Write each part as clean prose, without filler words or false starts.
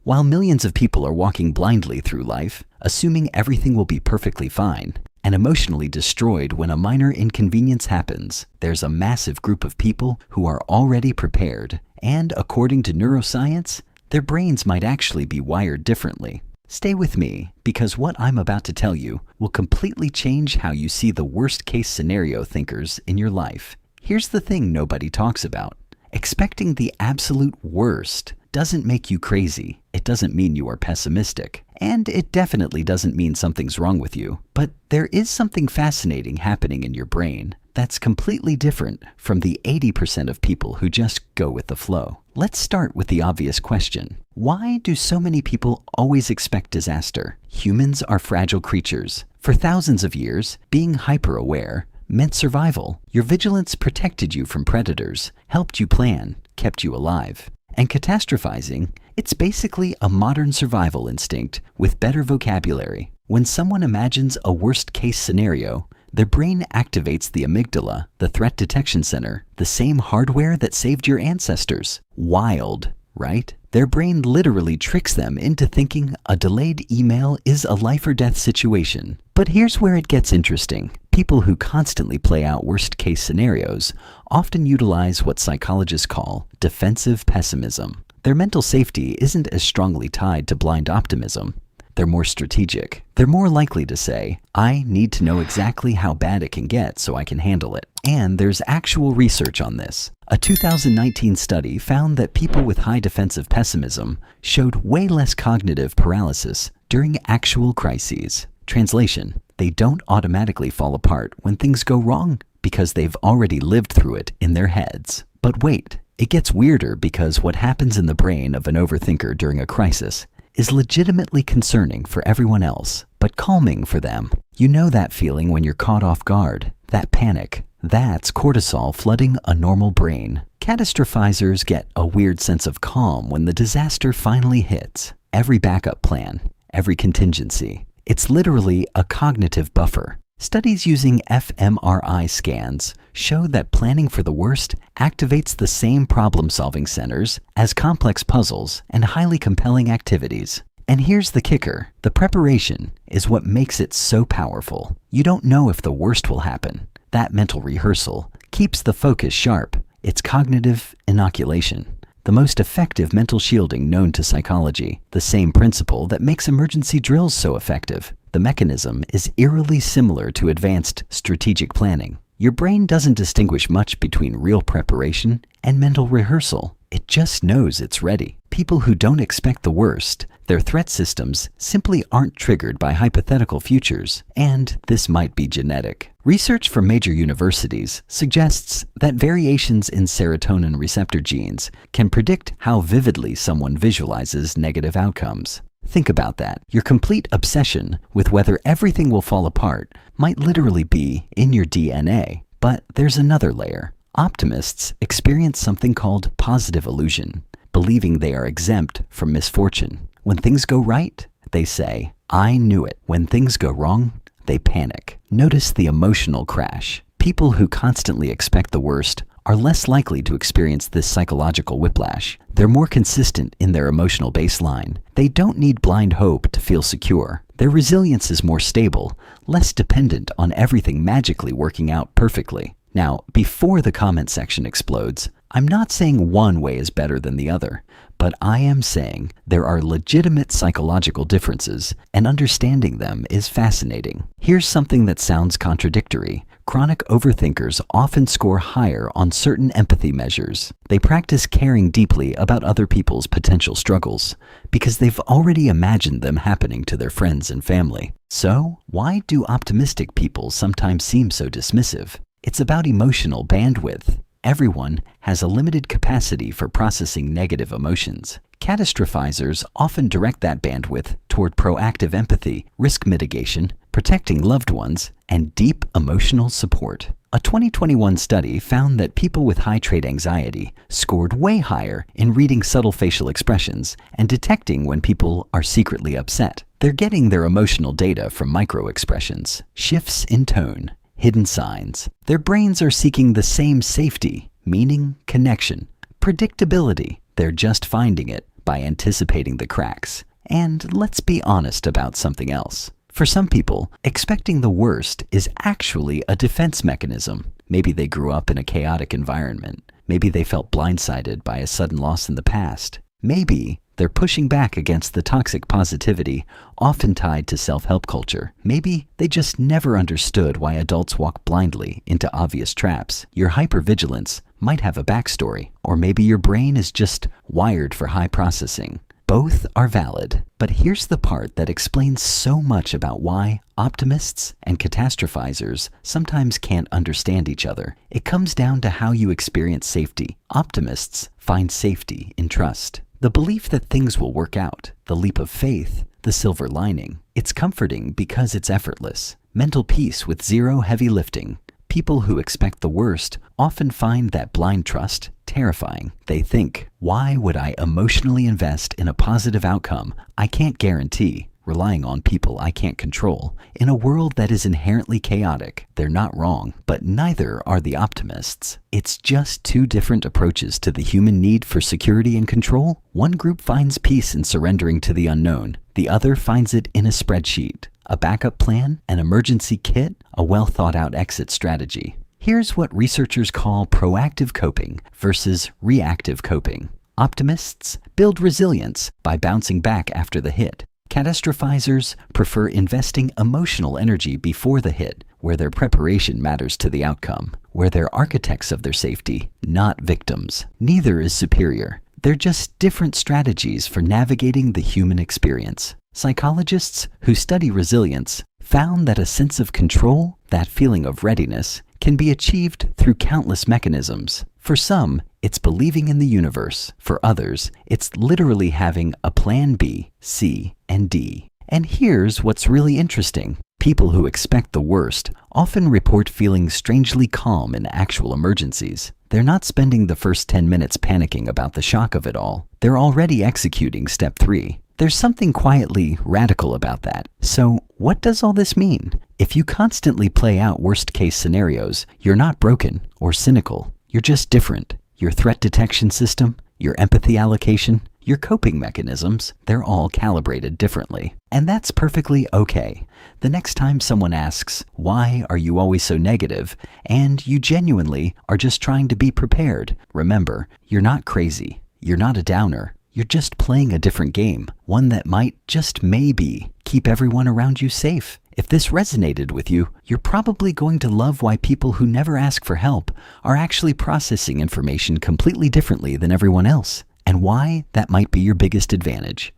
While millions of people are walking blindly through life, assuming everything will be perfectly fine, and emotionally destroyed when a minor inconvenience happens, there's a massive group of people who are already prepared, and according to neuroscience, their brains might actually be wired differently. Stay with me, because what I'm about to tell you will completely change how you see the worst-case scenario thinkers in your life. Here's the thing nobody talks about. Expecting the absolute worst doesn't make you crazy. It doesn't mean you are pessimistic. And it definitely doesn't mean something's wrong with you. But there is something fascinating happening in your brain that's completely different from the 80% of people who just go with the flow. Let's start with the obvious question. Why do so many people always expect disaster? Humans are fragile creatures. For thousands of years, being hyper-aware meant survival. Your vigilance protected you from predators, helped you plan, kept you alive. And catastrophizing, it's basically a modern survival instinct with better vocabulary. When someone imagines a worst-case scenario, their brain activates the amygdala, the threat detection center, the same hardware that saved your ancestors. Wild, right? Their brain literally tricks them into thinking a delayed email is a life or death situation. But here's where it gets interesting. People who constantly play out worst-case scenarios often utilize what psychologists call defensive pessimism. Their mental safety isn't as strongly tied to blind optimism. They're more strategic. They're more likely to say, I need to know exactly how bad it can get so I can handle it. And there's actual research on this. A 2019 study found that people with high defensive pessimism showed way less cognitive paralysis during actual crises. Translation: they don't automatically fall apart when things go wrong because they've already lived through it in their heads. But wait, it gets weirder because what happens in the brain of an overthinker during a crisis is legitimately concerning for everyone else, but calming for them. You know that feeling when you're caught off guard, that panic. That's cortisol flooding a normal brain. Catastrophizers get a weird sense of calm when the disaster finally hits. Every backup plan, every contingency. It's literally a cognitive buffer. Studies using fMRI scans show that planning for the worst activates the same problem-solving centers as complex puzzles and highly compelling activities. And here's the kicker. The preparation is what makes it so powerful. You don't know if the worst will happen. That mental rehearsal keeps the focus sharp. It's cognitive inoculation, the most effective mental shielding known to psychology, the same principle that makes emergency drills so effective. The mechanism is eerily similar to advanced strategic planning. Your brain doesn't distinguish much between real preparation and mental rehearsal. It just knows it's ready. People who don't expect the worst, their threat systems simply aren't triggered by hypothetical futures, and this might be genetic. Research from major universities suggests that variations in serotonin receptor genes can predict how vividly someone visualizes negative outcomes. Think about that. Your complete obsession with whether everything will fall apart might literally be in your DNA. But there's another layer. Optimists experience something called positive illusion, believing they are exempt from misfortune. When things go right, they say, I knew it. When things go wrong, they panic. Notice the emotional crash. People who constantly expect the worst are less likely to experience this psychological whiplash. They're more consistent in their emotional baseline. They don't need blind hope to feel secure. Their resilience is more stable, less dependent on everything magically working out perfectly. Now, before the comment section explodes, I'm not saying one way is better than the other, but I am saying there are legitimate psychological differences, and understanding them is fascinating. Here's something that sounds contradictory. Chronic overthinkers often score higher on certain empathy measures. They practice caring deeply about other people's potential struggles because they've already imagined them happening to their friends and family. So, why do optimistic people sometimes seem so dismissive? It's about emotional bandwidth. Everyone has a limited capacity for processing negative emotions. Catastrophizers often direct that bandwidth toward proactive empathy, risk mitigation, protecting loved ones, and deep emotional support. A 2021 study found that people with high trait anxiety scored way higher in reading subtle facial expressions and detecting when people are secretly upset. They're getting their emotional data from micro-expressions, shifts in tone, hidden signs. Their brains are seeking the same safety, meaning, connection, predictability. They're just finding it by anticipating the cracks. And let's be honest about something else. For some people, expecting the worst is actually a defense mechanism. Maybe they grew up in a chaotic environment. Maybe they felt blindsided by a sudden loss in the past. Maybe they're pushing back against the toxic positivity often tied to self-help culture. Maybe they just never understood why adults walk blindly into obvious traps. Your hypervigilance might have a backstory, or maybe your brain is just wired for high processing. Both are valid, but here's the part that explains so much about why optimists and catastrophizers sometimes can't understand each other. It comes down to how you experience safety. Optimists find safety in trust, the belief that things will work out, the leap of faith, the silver lining. It's comforting because it's effortless, mental peace with zero heavy lifting. People who expect the worst often find that blind trust terrifying. They think, why would I emotionally invest in a positive outcome I can't guarantee, relying on people I can't control? In a world that is inherently chaotic, they're not wrong, but neither are the optimists. It's just two different approaches to the human need for security and control. One group finds peace in surrendering to the unknown. The other finds it in a spreadsheet, a backup plan, an emergency kit, a well-thought-out exit strategy. Here's what researchers call proactive coping versus reactive coping. Optimists build resilience by bouncing back after the hit. Catastrophizers prefer investing emotional energy before the hit, where their preparation matters to the outcome, where they're architects of their safety, not victims. Neither is superior. They're just different strategies for navigating the human experience. Psychologists who study resilience found that a sense of control, that feeling of readiness, can be achieved through countless mechanisms. For some, it's believing in the universe. For others, it's literally having a plan B, C, and D. And here's what's really interesting. People who expect the worst often report feeling strangely calm in actual emergencies. They're not spending the first 10 minutes panicking about the shock of it all. They're already executing step 3. There's something quietly radical about that. So, what does all this mean? If you constantly play out worst-case scenarios, you're not broken or cynical. You're just different. Your threat detection system, your empathy allocation, your coping mechanisms, they're all calibrated differently. And that's perfectly okay. The next time someone asks, why are you always so negative? And you genuinely are just trying to be prepared, remember, you're not crazy. You're not a downer. You're just playing a different game, one that might, just maybe, keep everyone around you safe. If this resonated with you, you're probably going to love why people who never ask for help are actually processing information completely differently than everyone else, and why that might be your biggest advantage.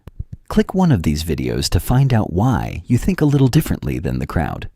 Click one of these videos to find out why you think a little differently than the crowd.